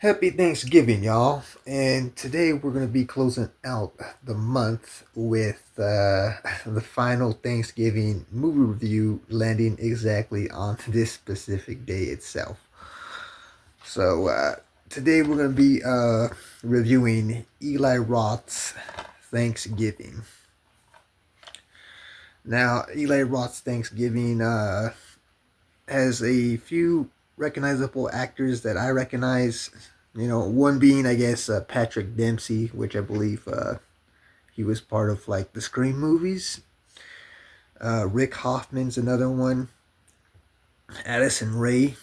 Happy Thanksgiving, y'all. And today we're going to be closing out the month with the final Thanksgiving movie review landing exactly on this specific day itself. So today we're going to be reviewing Eli Roth's Thanksgiving. Now, Eli Roth's Thanksgiving has a few recognizable actors that I recognize. One being, I guess, Patrick Dempsey, which I believe he was part of like the Scream movies. Rick Hoffman's another one. Addison Rae,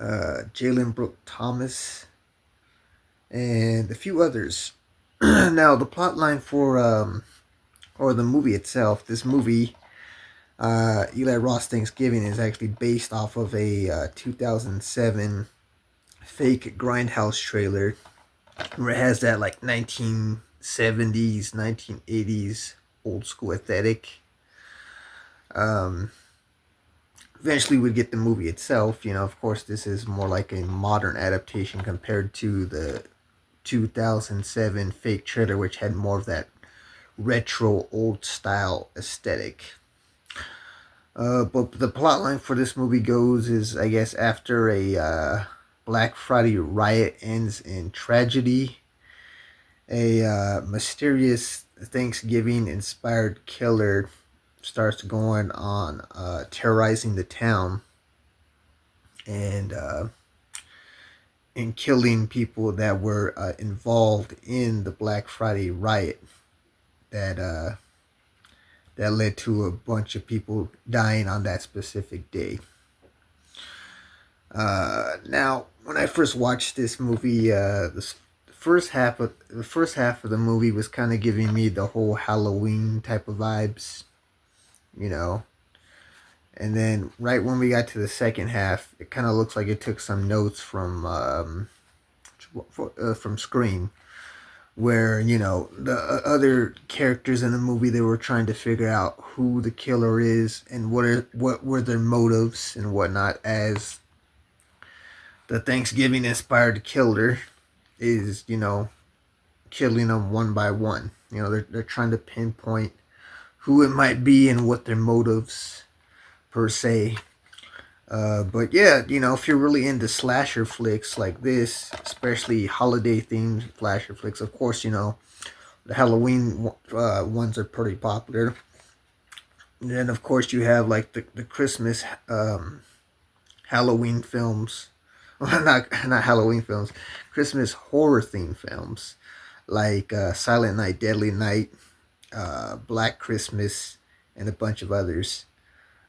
Jalen Thomas, and a few others. Now, the plot line for or the movie itself, this movie, Eli Roth's Thanksgiving, is actually based off of a 2007 fake Grindhouse trailer where it has that like 1970s, 1980s old school aesthetic. Um, Eventually, we'd get the movie itself. Of course, this is more like a modern adaptation compared to the 2007 fake trailer, which had more of that retro old style aesthetic. But the plot line for this movie goes is, I guess, after a Black Friday riot ends in tragedy, a mysterious Thanksgiving inspired killer starts going on terrorizing the town and killing people that were involved in the Black Friday riot that that led to a bunch of people dying on that specific day. Now, when I first watched this movie, the first half of the movie was kind of giving me the whole Halloween type of vibes, you know. And then right when we got to the second half, it kind of looks like it took some notes from Scream, where the other characters in the movie, they were trying to figure out who the killer is and what were their motives and whatnot, as the Thanksgiving inspired killer is killing them one by one. They're trying to pinpoint who it might be and what their motives per se. But yeah, if you're really into slasher flicks like this, especially holiday themed slasher flicks, of course, the Halloween ones are pretty popular. And then, of course, you have like the Christmas Halloween films. Well, not Halloween films, Christmas horror themed films like Silent Night, Deadly Night, Black Christmas, and a bunch of others.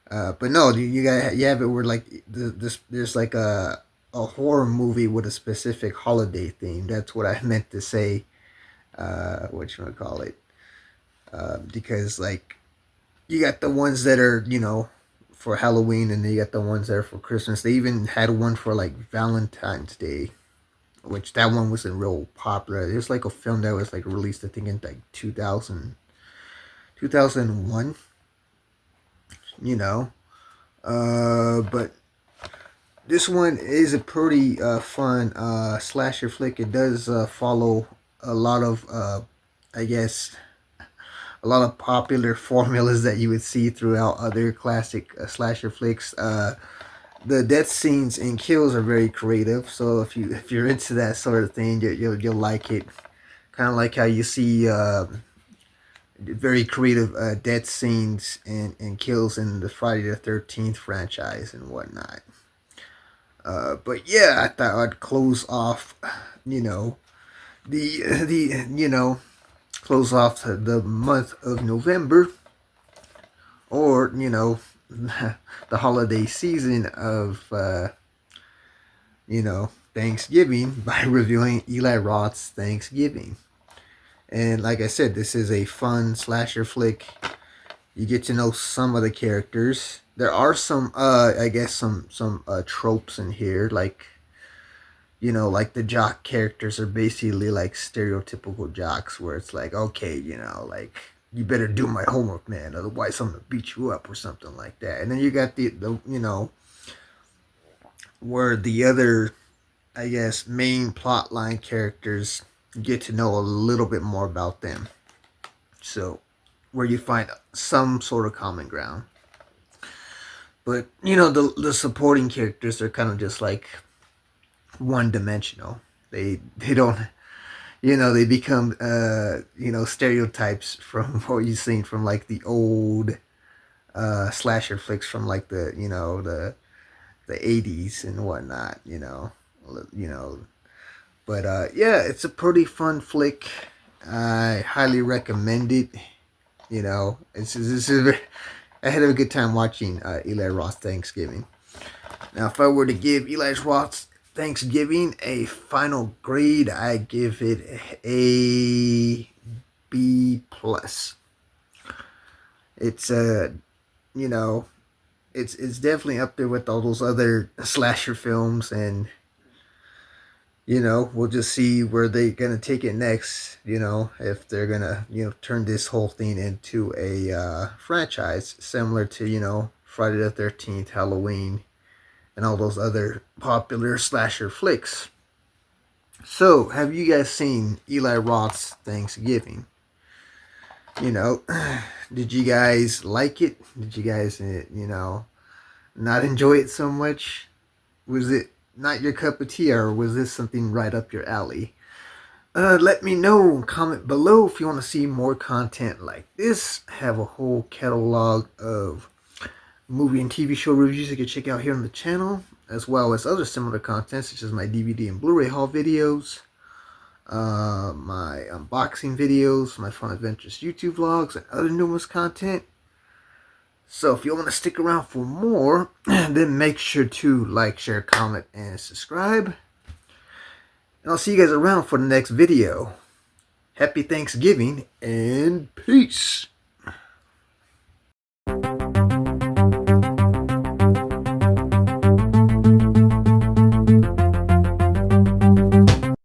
But no, you have it where like there's like a horror movie with a specific holiday theme. That's what I meant to say. What you want to call it? Because like you got the ones that are for Halloween, and then you got the ones that are for Christmas. They even had one for like Valentine's Day, which that one wasn't real popular. It was like a film that was like released, I think, in like 2001. But this one is a pretty fun slasher flick. It does follow a lot of, I guess, a lot of popular formulas that you would see throughout other classic slasher flicks. The death scenes and kills are very creative, so if you're into that sort of thing, you'll like it. Kind of like how you see very creative death scenes and kills in the Friday the 13th franchise and whatnot. But yeah, I thought I'd close off, the close off the month of November, or the holiday season of Thanksgiving by reviewing Eli Roth's Thanksgiving. And like I said, this is a fun slasher flick. You get to know some of the characters. There are some, I guess, some tropes in here, like like the jock characters are basically like stereotypical jocks, where it's like, okay, like you better do my homework, man, otherwise I'm gonna beat you up or something like that. And then you got the where the other I guess, main plotline characters, get to know a little bit more about them. So, where you find some sort of common ground. But, the supporting characters are kind of just like one dimensional. They don't, they become, stereotypes from what you've seen from like the old slasher flicks from like the 80s and whatnot, you know. But yeah, it's a pretty fun flick. I highly recommend it. I had a good time watching Eli Roth's Thanksgiving. Now, if I were to give Eli Roth's Thanksgiving a final grade, I give it a B plus. It's you know, it's definitely up there with all those other slasher films, and we'll just see where they're gonna take it next. If they're gonna turn this whole thing into a franchise similar to Friday the 13th, Halloween, and all those other popular slasher flicks. So, have you guys seen Eli Roth's Thanksgiving? Did you guys like it? Did you guys, not enjoy it so much? Was it not your cup of tea, or was this something right up your alley? Let me know. Comment below if you want to see more content like this. I have a whole catalog of movie and TV show reviews you can check out here on the channel, as well as other similar content such as my DVD and Blu-ray haul videos, my unboxing videos, my Fun Adventures YouTube vlogs, and other numerous content. So if you want to stick around for more, then make sure to like, share, comment, and subscribe. And I'll see you guys around for the next video. Happy Thanksgiving, and peace.